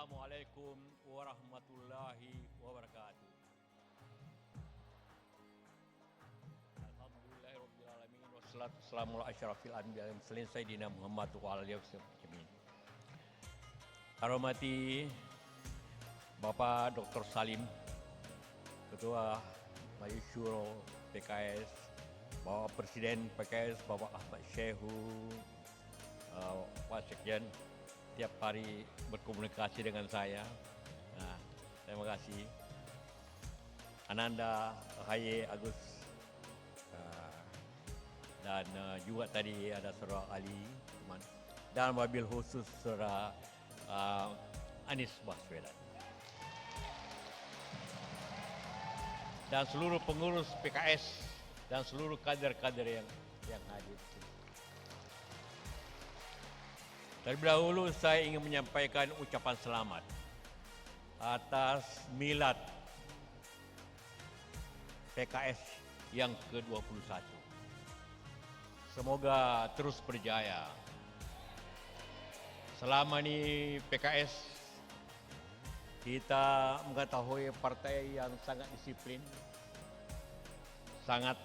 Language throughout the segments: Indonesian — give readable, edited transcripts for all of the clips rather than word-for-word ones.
Assalamualaikum warahmatullahi wabarakatuh. Alhamdulillahirrahmanirrahim. Wassalatu wassalamu ala asyrafil anbiya wal mursalin sayyidina Muhammad wa alihi wasallam. Hormati Bapak Dr. Salim, Ketua Majelis Syuro PKS, Bapak Presiden PKS Bapak Ahmad Syekhu, Pak Sekjen, tiap hari berkomunikasi dengan saya. Nah, terima kasih. Ananda, Haye, Agus, dan juga tadi ada Saudara Ali, dan wabil khusus Saudara Anies Baswedan. Dan seluruh pengurus PKS dan seluruh kader-kader yang hadir. Terlebih dahulu saya ingin menyampaikan ucapan selamat atas milad PKS yang ke-21. Semoga terus berjaya. Selama ini PKS kita mengetahui partai yang sangat disiplin, sangat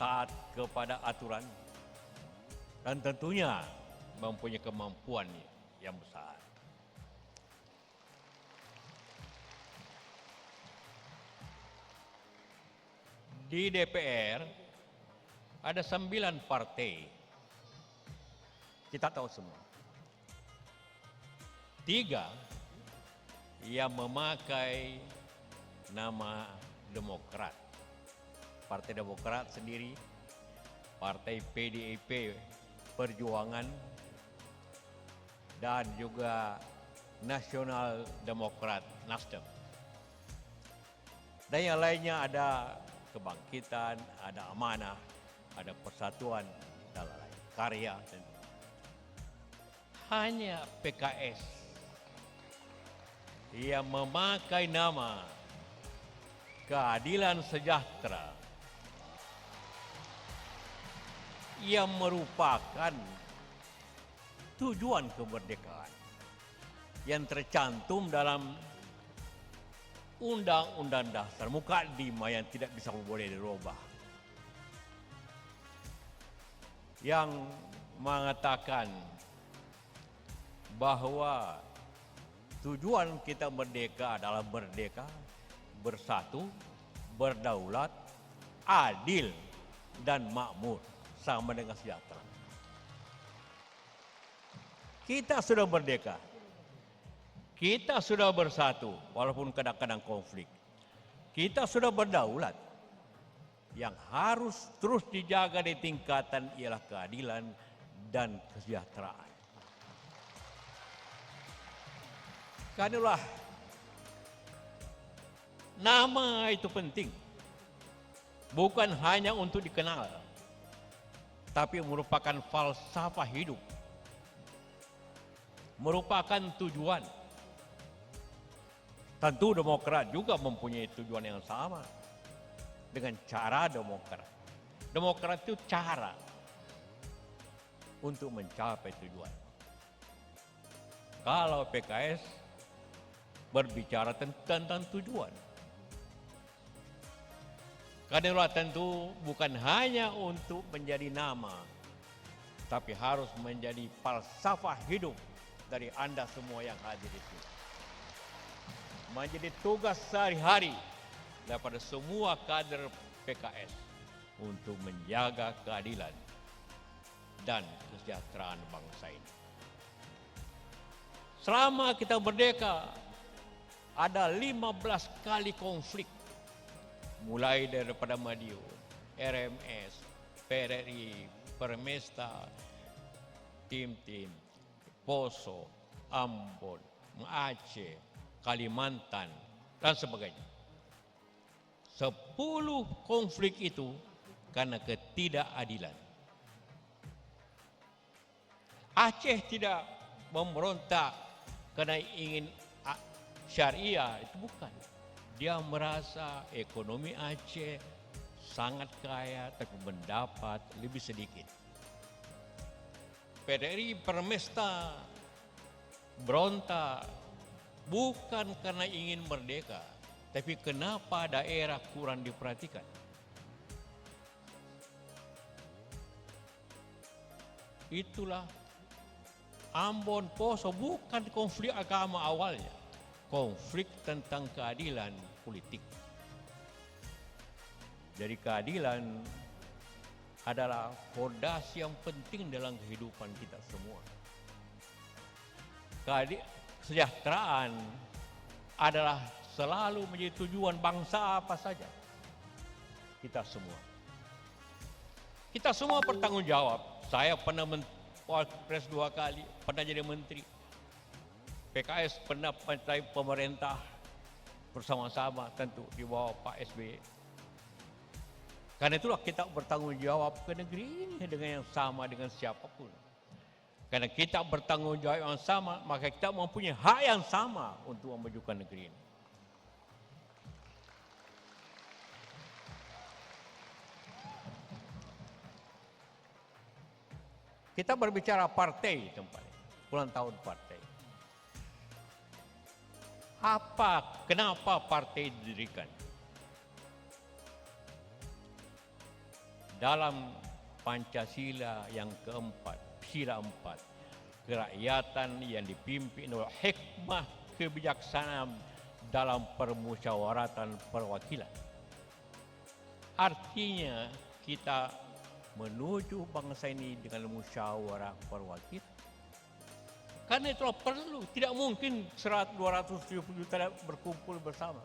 taat kepada aturan, dan tentunya mempunyai kemampuan yang besar. Di DPR ada 9 partai. Kita tahu semua. 3 yang memakai nama Demokrat. Partai Demokrat sendiri, Partai PDIP Perjuangan, dan juga Nasional Demokrat Nasdem. Dan yang lainnya ada Kebangkitan, ada Amanah, ada Persatuan, dan lain-lain. Karya. Hanya PKS yang memakai nama Keadilan Sejahtera yang merupakan tujuan kemerdekaan yang tercantum dalam Undang-Undang Dasar muka 5 yang tidak bisa boleh dirubah, yang mengatakan bahwa tujuan kita merdeka adalah merdeka, bersatu, berdaulat, adil, dan makmur, sama dengan sejahtera. Kita sudah merdeka, kita sudah bersatu, walaupun kadang-kadang konflik. Kita sudah berdaulat. Yang harus terus dijaga di tingkatan ialah keadilan dan kesejahteraan. Karena nama itu penting, bukan hanya untuk dikenal, tapi merupakan falsafah hidup, merupakan tujuan. Tentu Demokrat juga mempunyai tujuan yang sama dengan cara Demokrat. Demokrat itu cara untuk mencapai tujuan. Kalau PKS berbicara tentang tujuan. Karena tentu bukan hanya untuk menjadi nama, tapi harus menjadi falsafah hidup dari Anda semua yang hadir di sini. Menjadi tugas sehari-hari daripada semua kader PKS untuk menjaga keadilan dan kesejahteraan bangsa ini. Selama kita merdeka, ada 15 kali konflik, mulai daripada Madiun, RMS, PRRI, Permesta, Tim-Tim, Poso, Ambon, Aceh, Kalimantan, dan sebagainya. 10 konflik itu karena ketidakadilan. Aceh tidak memberontak karena ingin syariah, itu bukan. Dia merasa ekonomi Aceh sangat kaya tapi mendapat lebih sedikit. PDRI Permesta berontak Bukan karena ingin merdeka, tapi kenapa daerah kurang diperhatikan? Itulah Ambon Poso bukan konflik agama awalnya, konflik tentang keadilan politik. Jadi keadilan adalah fondasi yang penting dalam kehidupan kita semua. Kesejahteraan adalah selalu menjadi tujuan bangsa apa saja. Kita semua. Kita semua bertanggung jawab. Saya pernah Pres 2 kali, pernah jadi menteri. PKS pernah menjadi pemerintah bersama-sama tentu di bawah Pak SBY. Karena itulah kita bertanggung jawab ke negeri ini dengan yang sama dengan siapapun. Karena kita bertanggung jawab yang sama, maka kita mempunyai hak yang sama untuk memajukan negeri ini. Kita berbicara partai tempat ini, ulang tahun partai. Kenapa partai didirikan? Dalam Pancasila yang keempat, sila 4, kerakyatan yang dipimpin oleh hikmah kebijaksanaan dalam permusyawaratan perwakilan. Artinya kita menuju bangsa ini dengan musyawarah perwakilan. Karena itulah perlu, tidak mungkin 270 juta berkumpul bersama.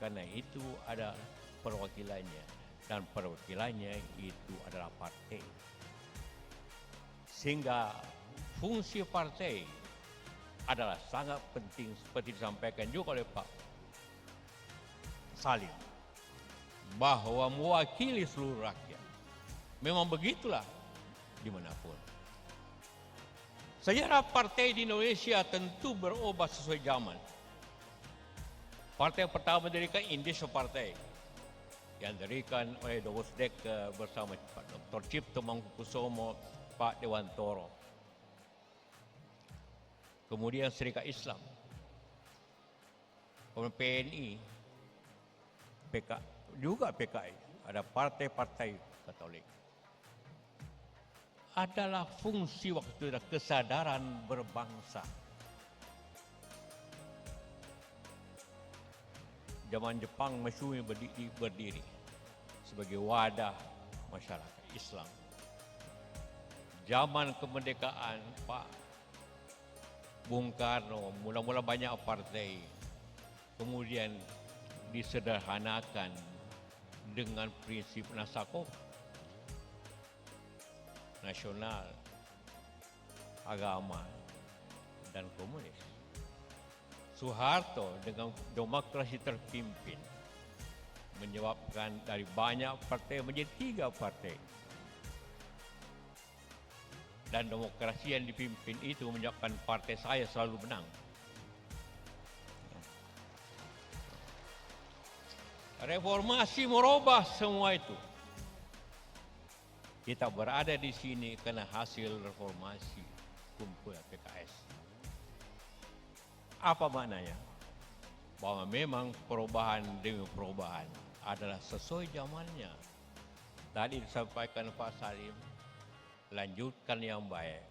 Karena itu ada perwakilannya, dan perwakilannya itu adalah partai. Sehingga fungsi partai adalah sangat penting seperti disampaikan juga oleh Pak Salim, bahwa mewakili seluruh rakyat. Memang begitulah dimanapun. Sejarah partai di Indonesia tentu berubah sesuai zaman. Partai pertama didirikan Indonesia Partai yang didirikan oleh Dr. Sdek bersama Pak Dr. Cipto Mangkukusumo, Pak Dewantoro. Kemudian Serikat Islam, kemudian PNI, juga PKI, ada partai-partai Katolik. Adalah fungsi waktu itu kesadaran berbangsa. Zaman Jepang Matsui berdiri sebagai wadah masyarakat Islam. Zaman kemerdekaan Pak Bung Karno mula-mula banyak partai, kemudian disederhanakan dengan prinsip Nasakov, nasional, agama, dan komunis. Soeharto dengan demokrasi terpimpin menyebabkan dari banyak partai menjadi 3 partai. Dan demokrasi yang dipimpin itu menyebabkan partai saya selalu menang. Reformasi merubah semua itu. Kita berada di sini karena hasil reformasi kumpulan PKS. Apa maknanya? Bahwa memang perubahan demi perubahan adalah sesuai zamannya. Tadi disampaikan Pak Salim, lanjutkan yang baik,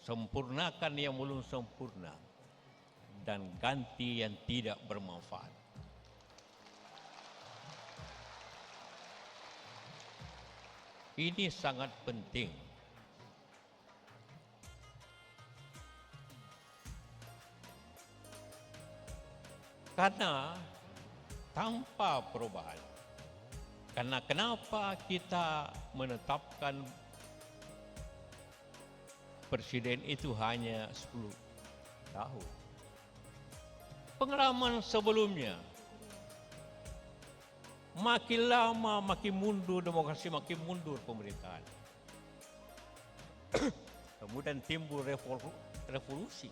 sempurnakan yang belum sempurna, dan ganti yang tidak bermanfaat. Ini sangat penting. Karena tanpa perubahan. Karena kenapa kita menetapkan presiden itu hanya 10 tahun. Pengalaman sebelumnya, makin lama makin mundur demokrasi, makin mundur pemerintahan. Kemudian timbul revolusi.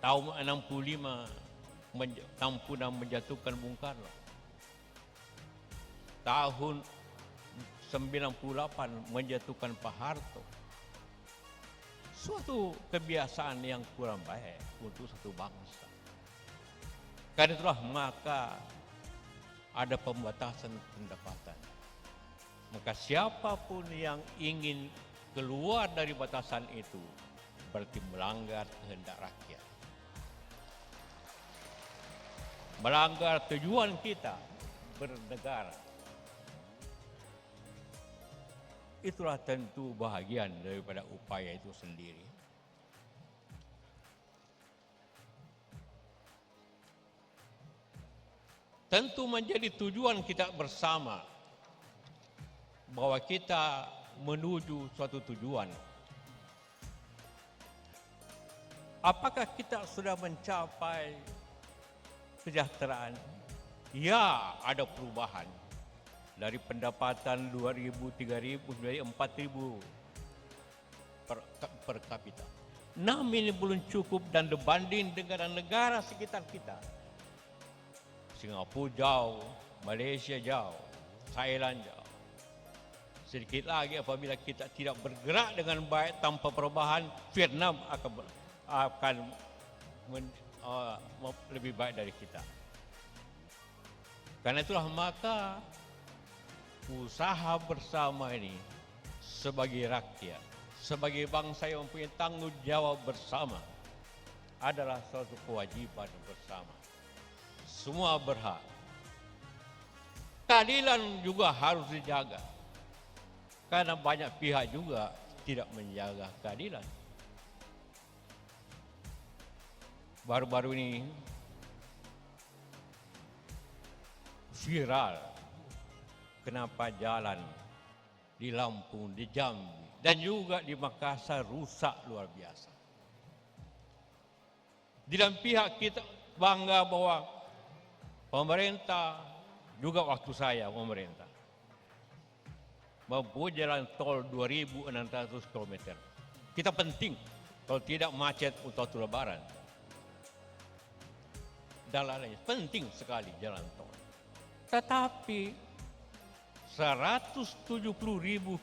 Tahun 65 menjatuhkan Bung Karno. Tahun 98 menjatuhkan Pak Harto. suatu kebiasaan yang kurang baik untuk satu bangsa. Karena itulah maka ada pembatasan pendapatan. Maka siapapun yang ingin keluar dari batasan itu berarti melanggar kehendak rakyat. Melanggar tujuan kita bernegara. Itulah tentu bahagian daripada upaya itu sendiri. Tentu menjadi tujuan kita bersama bahwa kita menuju suatu tujuan. Apakah kita sudah mencapai kesejahteraan? Ya, ada perubahan. Dari pendapatan 2.000, 3.000, menjadi 4.000 per kapita. Namun ini belum cukup dan dibanding dengan negara sekitar kita. Singapura jauh, Malaysia jauh, Thailand jauh. Sedikit lagi apabila kita tidak bergerak dengan baik tanpa perubahan, Vietnam akan lebih baik dari kita. Karena itulah maka usaha bersama ini sebagai rakyat, sebagai bangsa yang mempunyai tanggung jawab bersama adalah suatu kewajiban bersama. Semua berhak. Keadilan juga harus dijaga. Karena banyak pihak juga tidak menjaga keadilan. Baru-baru ini viral kenapa jalan di Lampung, di Jambi, dan juga di Makassar rusak luar biasa. Di dalam pihak kita bangga bahwa pemerintah, juga waktu saya pemerintah, mempunyai jalan tol 2.600 km. Kita penting, kalau tidak macet untuk lebaran. Dan lainnya, penting sekali jalan tol. Tetapi 170.000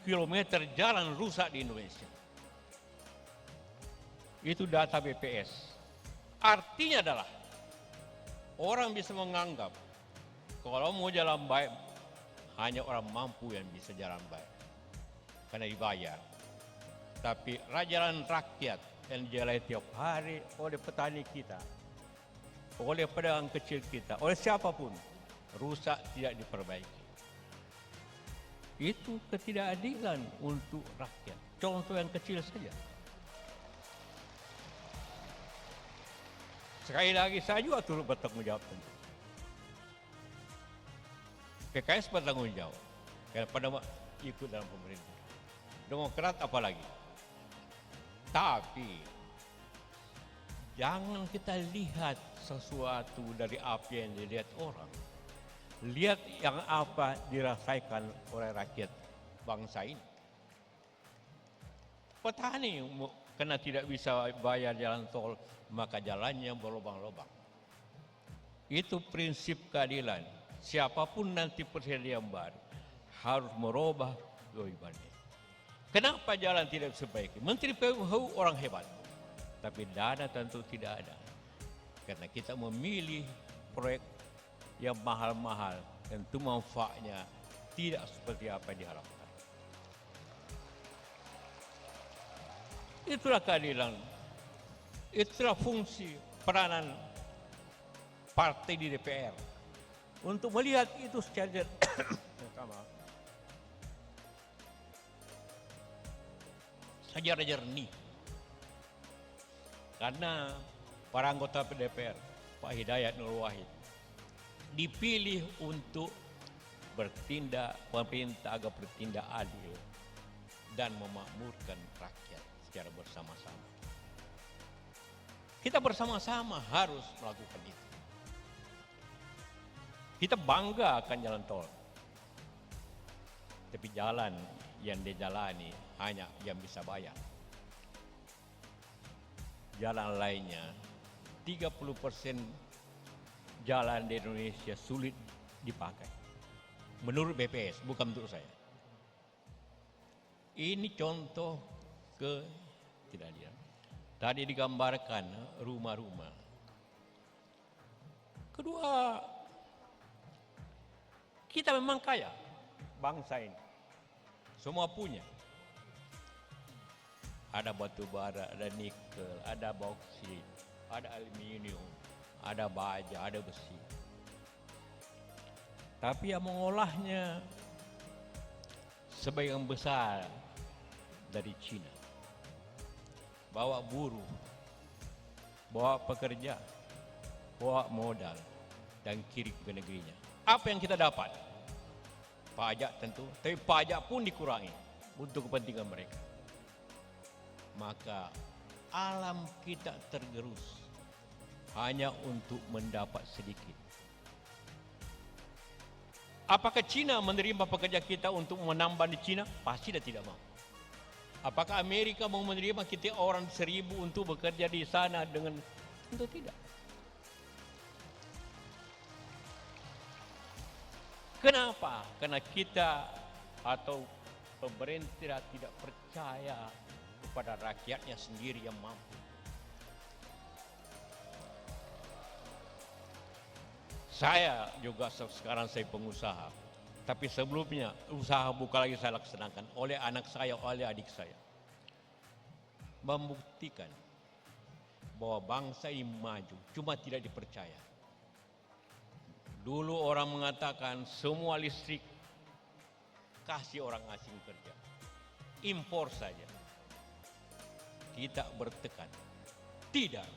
kilometer jalan rusak di Indonesia. Itu data BPS. Artinya adalah orang bisa menganggap kalau mau jalan baik hanya orang mampu yang bisa jalan baik karena dibayar. Tapi jalan rakyat yang dijalani tiap hari oleh petani kita, oleh pedagang kecil kita, oleh siapapun, rusak tidak diperbaiki. Itu ketidakadilan untuk rakyat. Contoh yang kecil saja. Sekali lagi saya juga turut bertanggung jawab tentu. PKS bertanggung jawab. Karena pada ikut dalam pemerintah. Demokrat apalagi. Tapi jangan kita lihat sesuatu dari apa yang dilihat orang. Lihat yang apa dirasakan oleh rakyat bangsa ini. Petani karena tidak bisa bayar jalan tol, maka jalannya berlubang-lubang. Itu prinsip keadilan. Siapapun nanti presiden yang baru harus merubah kewajibannya. Kenapa jalan tidak diperbaiki? Menteri PUH orang hebat, tapi dana tentu tidak ada. Karena kita memilih proyek yang mahal-mahal, tentu manfaatnya tidak seperti apa yang diharapkan. Itulah keadilan. Itulah fungsi peranan partai di DPR untuk melihat itu secara jernih. Karena para anggota DPR, Pak Hidayat Nur Wahid, dipilih untuk bertindak, pemerintah agar bertindak adil dan memakmurkan rakyat secara bersama-sama. Kita bersama-sama harus melakukan itu. Kita bangga akan jalan tol. Tapi jalan yang dijalani hanya yang bisa bayar. Jalan lainnya 30% jalan di Indonesia sulit dipakai. Menurut BPS, bukan menurut saya. Ini contoh ketidakadilan. Tadi digambarkan rumah-rumah. Kedua, kita memang kaya, bangsa ini. Semua punya. Ada batu bara, ada nikel, ada bauksit, ada aluminium, ada baja, ada besi. Tapi yang mengolahnya sebagian besar dari Cina. Bawa buruh, bawa pekerja, bawa modal, dan kirim ke negerinya. Apa yang kita dapat? Pajak tentu, tapi pajak pun dikurangi untuk kepentingan mereka. Maka alam kita tergerus hanya untuk mendapat sedikit. Apakah Cina menerima pekerja kita untuk menambah di Cina? Pasti dia tidak mau. Apakah Amerika mau menerima kita orang 1.000 untuk bekerja di sana dengan? Tentu tidak. Kenapa? Karena kita atau pemerintah tidak percaya kepada rakyatnya sendiri yang mampu. Saya juga sekarang saya pengusaha. Tapi sebelumnya usaha bukan lagi saya laksanakan oleh anak saya, oleh adik saya. Membuktikan bahwa bangsa ini maju, cuma tidak dipercaya. Dulu orang mengatakan semua listrik kasih orang asing kerja. Impor saja. Kita bertekan. Tidak.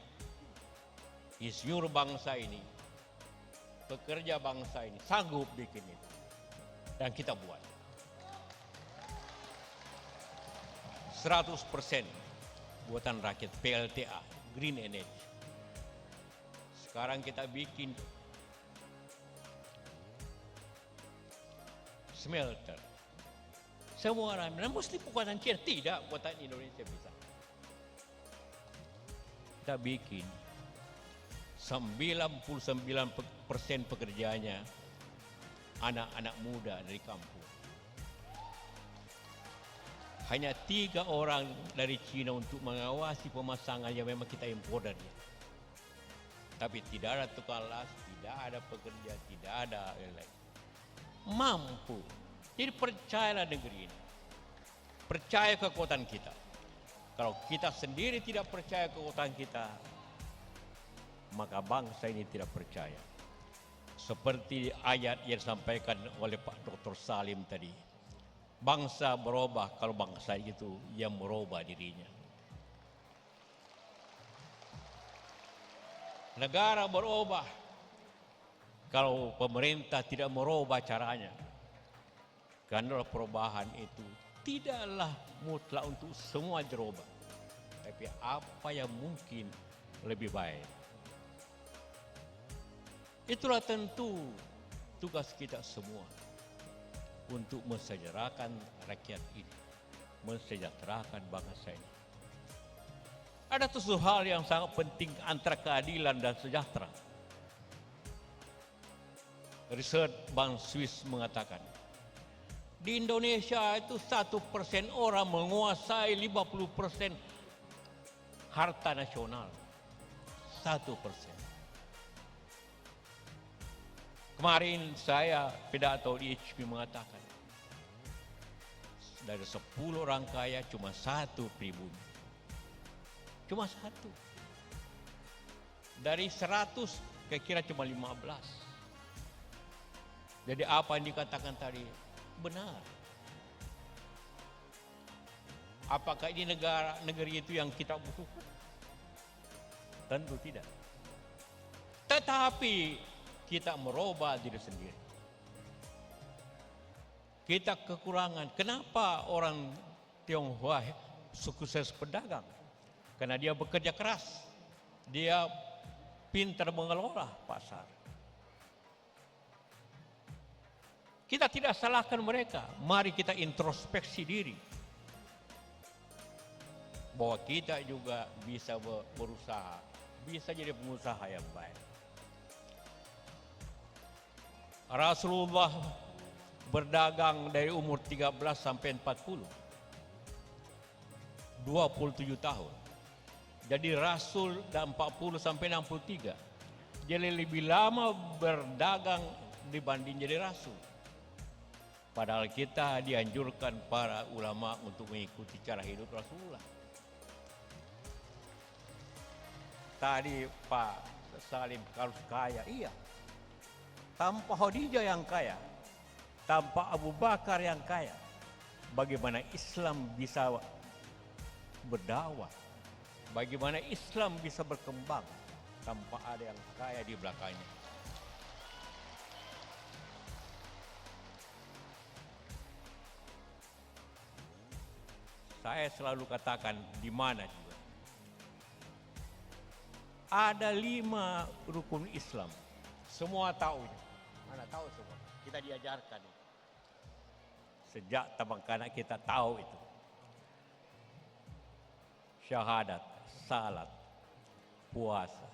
Insinyur bangsa ini, pekerja bangsa ini sanggup bikin itu. Dan kita buat 100% buatan rakyat PLTA, Green Energy. Sekarang kita bikin smelter. Semua orang bilang mesti buatan Cina. Tidak, buatan Indonesia bisa. Kita bikin 99% pekerjaannya anak-anak muda dari kampung. Hanya 3 orang dari Cina untuk mengawasi pemasangan yang memang kita impor dari dia. Tapi tidak ada tukang las, tidak ada pekerja, tidak ada lain. Mampu. Jadi percayalah negeri ini. Percaya kekuatan kita. Kalau kita sendiri tidak percaya kekuatan kita, maka bangsa ini tidak percaya. Seperti ayat yang disampaikan oleh Pak Dr. Salim tadi. Bangsa berubah kalau bangsa itu yang merubah dirinya. Negara berubah kalau pemerintah tidak merubah caranya. Karena perubahan itu tidaklah mutlak untuk semua dirubah. Tapi apa yang mungkin lebih baik. Itulah tentu tugas kita semua untuk mensejahterakan rakyat ini, mensejahterakan bangsa ini. Ada satu hal yang sangat penting antara keadilan dan sejahtera. Riset Bank Swiss mengatakan, di Indonesia itu 1% orang menguasai 50% harta nasional. 1%. Kemarin saya pidato di HP mengatakan, dari 10 orang kaya cuma 1 pribumi. Cuma 1. Dari 100 kira-kira cuma 15. Jadi apa yang dikatakan tadi benar. Apakah ini negeri itu yang kita butuhkan? Tentu tidak. Tetapi kita merubah diri sendiri. Kita kekurangan. Kenapa orang Tionghoa sukses pedagang? Karena dia bekerja keras. Dia pintar mengelola pasar. Kita tidak salahkan mereka. Mari kita introspeksi diri. Bahwa kita juga bisa berusaha. Bisa jadi pengusaha yang baik. Rasulullah berdagang dari umur 13 sampai 40. 27 tahun. jadi rasul dan 40 sampai 63. Jadi lebih lama berdagang dibanding jadi rasul. Padahal kita dianjurkan para ulama untuk mengikuti cara hidup Rasulullah. Tadi Pak Salim harus kaya, iya. Tanpa Khadijah yang kaya, tanpa Abu Bakar yang kaya, bagaimana Islam bisa berdakwah? Bagaimana Islam bisa berkembang tanpa ada yang kaya di belakangnya? Saya selalu katakan di mana juga. Ada 5 rukun Islam. Semua tahu. Mana tahu semua. Kita diajarkan. Sejak tabang kanak kita tahu itu. Syahadat, salat, puasa,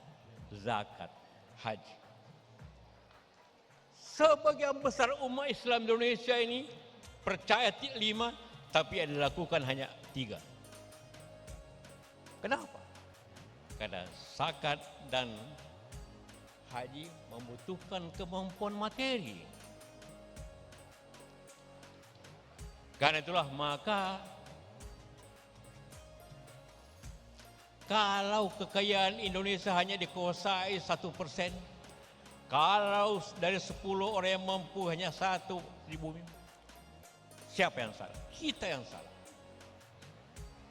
zakat, haji. Sebagian besar umat Islam Indonesia ini percaya 5, tapi yang dilakukan hanya 3. Kenapa? Karena zakat dan haji membutuhkan kemampuan materi. Karena itulah maka kalau kekayaan Indonesia hanya dikuasai 1%, kalau dari 10 orang yang mampu hanya 1 di bumi, siapa yang salah? Kita yang salah.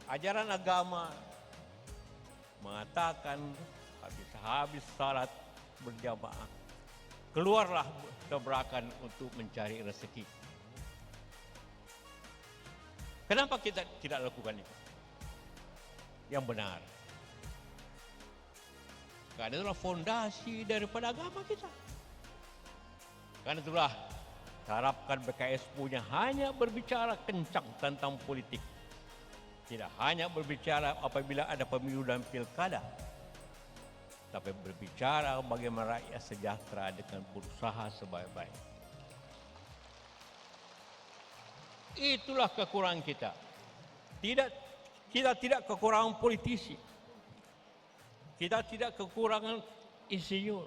Ajaran agama mengatakan habis salat berjamaah, keluarlah tabrakan untuk mencari rezeki. Kenapa kita tidak lakukan itu? Yang benar. Karena itulah fondasi daripada agama kita. Karena itulah harapkan BKS punya hanya berbicara kencang tentang politik. Tidak hanya berbicara apabila ada pemilu dan pilkada, tapi berbicara bagaimana rakyat sejahtera dengan berusaha sebaik-baik. Itulah kekurangan kita. Kita tidak kekurangan politisi. Kita tidak kekurangan insinyur.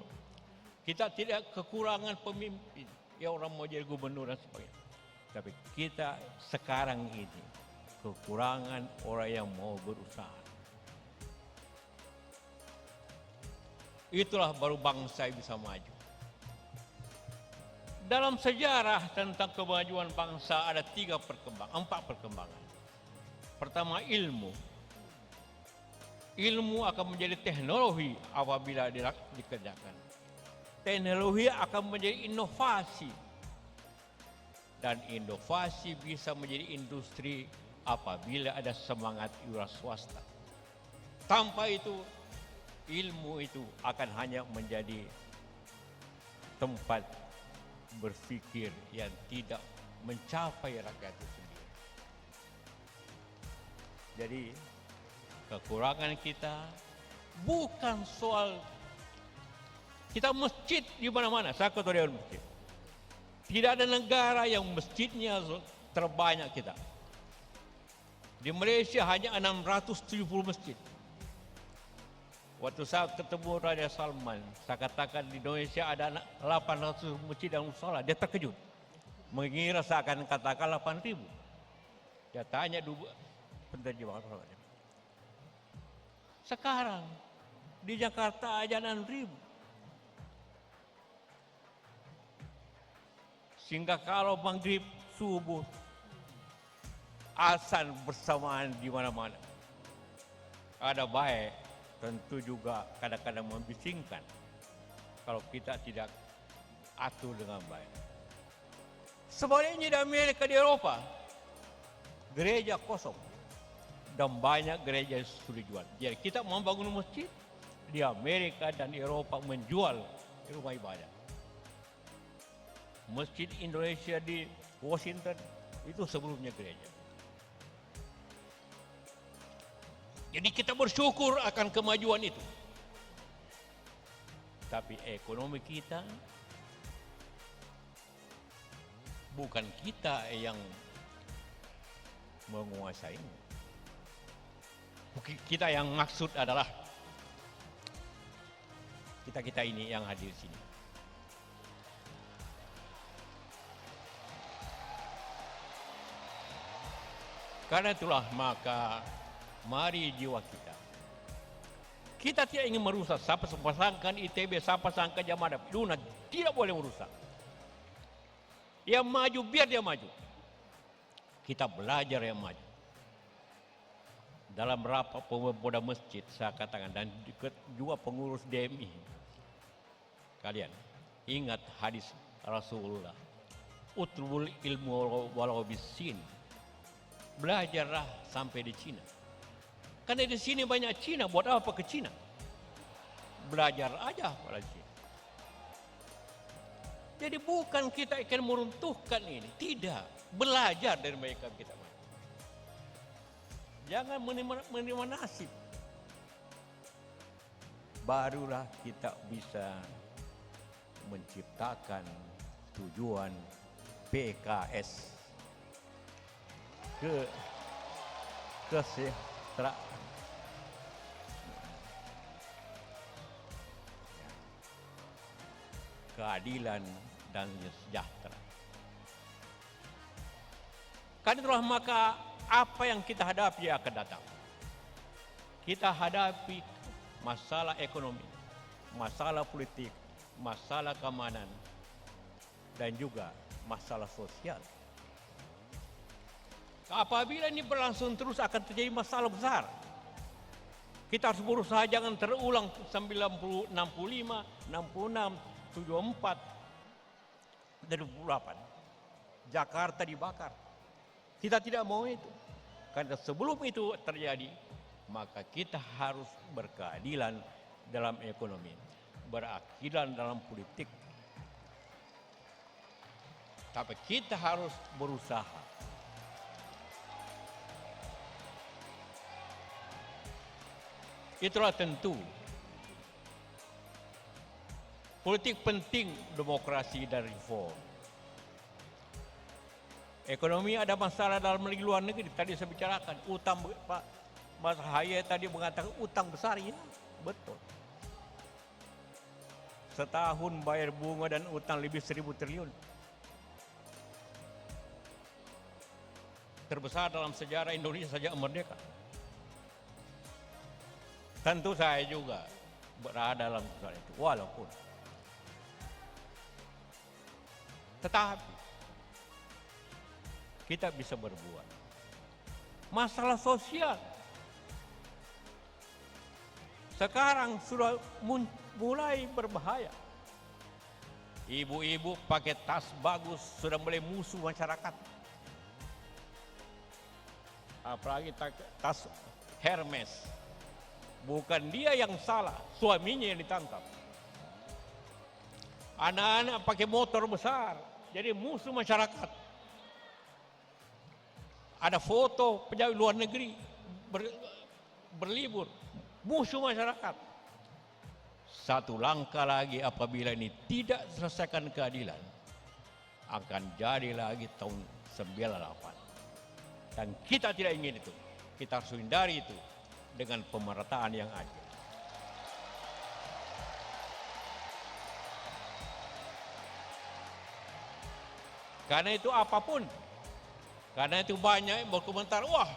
Kita tidak kekurangan pemimpin. Ya orang mau jadi gubernur dan sebagainya. Tapi kita sekarang ini kekurangan orang yang mau berusaha. Itulah baru bangsa bisa maju. Dalam sejarah tentang kemajuan bangsa ada 4 perkembangan. Pertama, ilmu. Ilmu akan menjadi teknologi apabila dikerjakan. Teknologi akan menjadi inovasi. Dan inovasi bisa menjadi industri apabila ada semangat wira swasta. Tanpa itu, ilmu itu akan hanya menjadi tempat berpikir yang tidak mencapai rakyat itu sendiri. Jadi kekurangan kita bukan soal kita masjid di mana-mana. Saya ketua dewan masjid. Tidak ada negara yang masjidnya terbanyak kita. Di Malaysia hanya 670 masjid. Waktu saya ketemu Raja Salman, saya katakan di Indonesia ada 800 masjid dan musola. Dia terkejut. Mengira saya akan katakan 8.000. Dia tanya dulu penterjemah. Sekarang di Jakarta aja 6.000. Sehingga kalau maghrib, subuh, azan bersamaan di mana-mana. Ada baik, tentu juga kadang-kadang membisingkan kalau kita tidak atur dengan baik. Sebaliknya di Amerika, di Eropa, gereja kosong dan banyak gereja yang sudah dijual. Jadi kita membangun masjid di Amerika dan Eropa menjual rumah ibadah. Masjid Indonesia di Washington itu sebelumnya gereja. Jadi kita bersyukur akan kemajuan itu. Tapi ekonomi kita, bukan kita yang menguasainya. Kita yang maksud adalah kita ini yang hadir di sini. Karena itulah maka mari jiwa kita. Kita tidak ingin merusak. Siapa pasangkan ITB, siapa pasangkan Jamada, Luna tidak boleh merusak. Yang maju biar dia maju. Kita belajar yang maju. Dalam rapat pemuda masjid saya katakan dan juga pengurus DMI. Kalian ingat hadis Rasulullah. Utlubul ilmu walau bisin. Belajarlah sampai di Cina. Karena di sini banyak Cina, buat apa ke Cina? Belajar aja pada Cina. Jadi bukan kita akan meruntuhkan ini, tidak. Belajar dari mereka kita. Jangan menerima nasib. Barulah kita bisa menciptakan tujuan PKS. Kesejahteraan. Keadilan dan sejahtera. Karena itulah maka apa yang kita hadapi akan datang. Kita hadapi masalah ekonomi, masalah politik, masalah keamanan, dan juga masalah sosial. Apabila ini berlangsung terus akan terjadi masalah besar. Kita harus berusaha jangan terulang 65, 65, 66, 74, dan 28. Jakarta dibakar. Kita tidak mau itu. Karena sebelum itu terjadi, maka kita harus berkeadilan dalam ekonomi, berkeadilan dalam politik. Tapi kita harus berusaha. Itulah tentu. Politik penting, demokrasi dan reform. Ekonomi ada masalah dalam negeri luar negeri. Tadi saya bicarakan utang, Pak Mas Haye tadi mengatakan utang besar, ya betul. Setahun bayar bunga dan utang lebih 1.000 triliun. Terbesar dalam sejarah Indonesia sejak merdeka. Tentu saya juga berada dalam soal itu, walaupun. Tetapi kita bisa berbuat. Masalah sosial sekarang sudah mulai berbahaya. Ibu-ibu pakai tas bagus sudah mulai musuh masyarakat. Apalagi tas Hermes. Bukan dia yang salah, suaminya yang ditangkap. Anak-anak pakai motor besar, jadi musuh masyarakat. Ada foto pejabat luar negeri berlibur, musuh masyarakat. Satu langkah lagi apabila ini tidak selesaikan keadilan, akan jadi lagi tahun 98. Dan kita tidak ingin itu, kita harus hindari itu. Dengan pemerataan yang adil. Karena itu apapun, karena itu banyak yang berkomentar, wah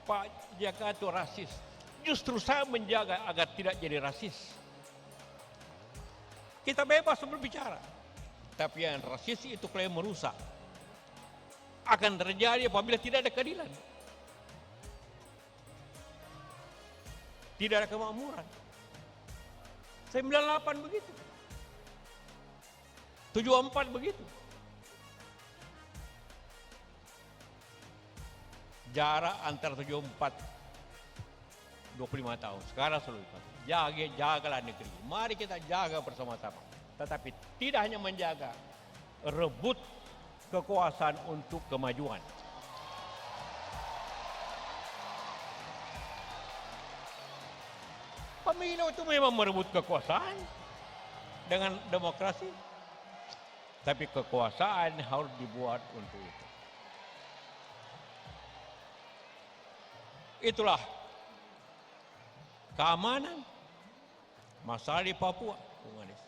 Pak JK itu rasis. Justru saya menjaga agar tidak jadi rasis. Kita bebas berbicara, tapi yang rasis itu klaim merusak. Akan terjadi apabila tidak ada keadilan. Tidak ada kemakmuran. 98 begitu. 74 begitu. Jarak antara 74 25 tahun. Sekarang sudah jagalah negeri. Mari kita jaga bersama-sama. Tetapi tidak hanya menjaga, rebut kekuasaan untuk kemajuan. Pemilu itu memang merebut kekuasaan dengan demokrasi. Tapi kekuasaan harus dibuat untuk itu. Itulah keamanan, masalah di Papua, Bung Anies.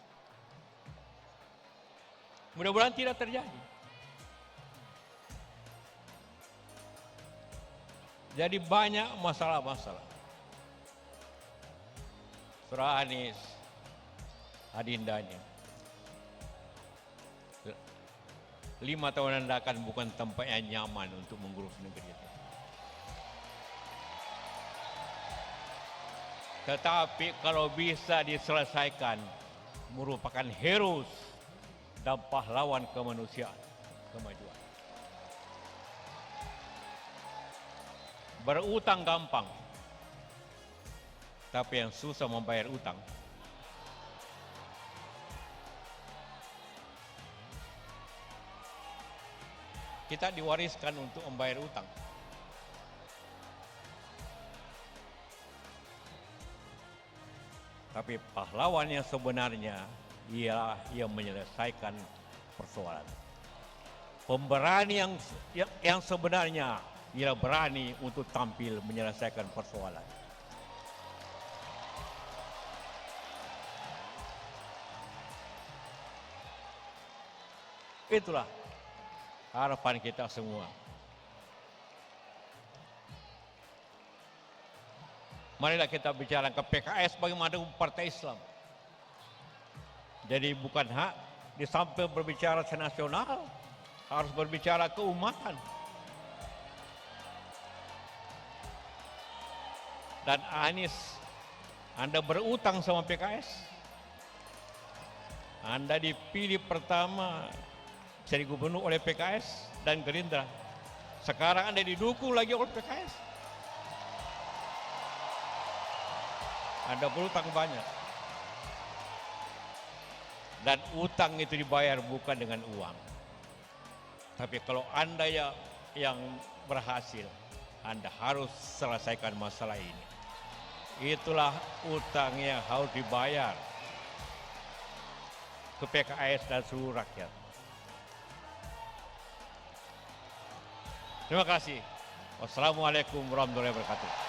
Mudah-mudahan tidak terjadi. Jadi banyak masalah-masalah. Saudara Anies, adindanya, 5 tahun Anda akan bukan tempat yang nyaman untuk mengurus negeri itu. Tetapi kalau bisa diselesaikan, merupakan heroes dan pahlawan kemanusiaan, kemajuan. Berutang gampang, tapi yang susah membayar utang. Kita diwariskan untuk membayar utang. Tapi pahlawan yang sebenarnya ialah yang menyelesaikan persoalan. Pemberani yang sebenarnya ialah berani untuk tampil menyelesaikan persoalan. Itulah harapan kita semua. Marilah kita bicara ke PKS bagaimana partai Islam. Jadi bukan hak di samping berbicara senasional, harus berbicara keumatan. Dan Anies, Anda berutang sama PKS. Anda dipilih pertama jadi gubernur oleh PKS dan Gerindra. Sekarang Anda didukung lagi oleh PKS. Anda berutang banyak. Dan utang itu dibayar bukan dengan uang. Tapi kalau Anda yang berhasil, Anda harus selesaikan masalah ini. Itulah utang yang harus dibayar ke PKS dan seluruh rakyat. Terima kasih. Wassalamualaikum warahmatullahi wabarakatuh.